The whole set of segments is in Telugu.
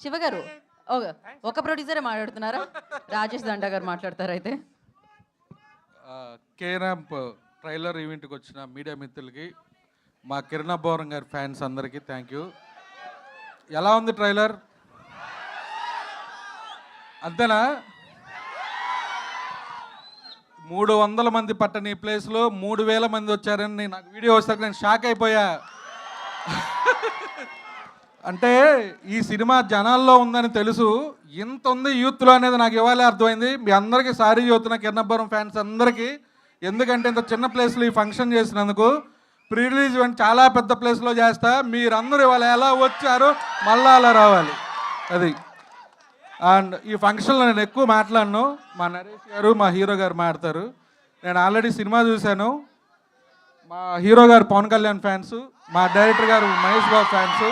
శివగారు ఒక ప్రొడ్యూసరే మాట్లాడుతున్నారా? రాజేష్ దండా గారు మాట్లాడతారు అయితే. కే ర్యాంప్ ట్రైలర్ ఈవెంట్కి వచ్చిన మీడియా మిత్రులకి, మా కిరణ్ అబ్బవరం గారి ఫ్యాన్స్ అందరికీ థ్యాంక్ యూ. ఎలా ఉంది ట్రైలర్? అంతేనా? 300 మంది పట్టని ప్లేస్లో 3000 మంది వచ్చారని నాకు వీడియో వస్తాక నేను షాక్ అయిపోయా. అంటే ఈ సినిమా జనాల్లో ఉందని తెలుసు, ఇంత ఉంది యూత్లో అనేది నాకు ఇవాళే అర్థమైంది. మీ అందరికీ సారీ చెబుతున్నా కిరణ్ అబ్బవరం ఫ్యాన్స్ అందరికీ. ఎందుకంటే ఇంత చిన్న ప్లేస్లో ఈ ఫంక్షన్ చేసినందుకు. ప్రీ రిలీజ్ ఈవెంట్ చాలా పెద్ద ప్లేస్లో చేస్తా. మీరందరూ ఇవాళ ఎలా వచ్చారో మళ్ళా అలా రావాలి. అది. అండ్ ఈ ఫంక్షన్లో నేను ఎక్కువ మాట్లాడను, మా నరేష్ గారు మా హీరో గారు మాట్లాడతారు. నేను ఆల్రెడీ సినిమా చూశాను. మా హీరో గారు పవన్ కళ్యాణ్ ఫ్యాన్స్, మా డైరెక్టర్ గారు మహేష్ బాబు ఫ్యాన్స్,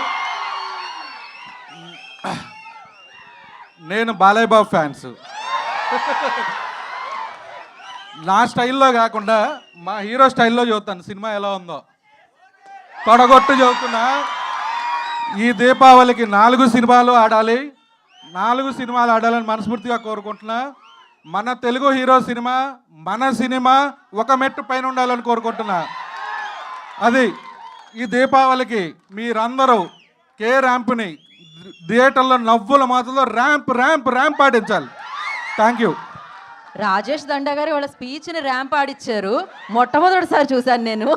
నేను బాలయ్య బాబు ఫ్యాన్స్. నా స్టైల్లో కాకుండా మా హీరో స్టైల్లో చూస్తాను సినిమా ఎలా ఉందో. తొడగొట్టు చదువుతున్నా. ఈ దీపావళికి 4 సినిమాలు ఆడాలి, 4 సినిమాలు ఆడాలని మనస్ఫూర్తిగా కోరుకుంటున్నా. మన తెలుగు హీరో సినిమా, మన సినిమా ఒక మెట్టు పైన ఉండాలని కోరుకుంటున్నా. అది ఈ దీపావళికి మీరందరూ కే ర్యాంప్ని థియేటర్లో నవ్వుల మాటలో ర్యాంప్ ర్యాంప్ ర్యాంప్ ఆడించాలి. Thank you. రాజేష్ దండా గారు వాళ్ళ స్పీచ్ని ర్యాంప్ ఆడిచ్చారు. మొట్టమొదటిసారి చూశాను నేను.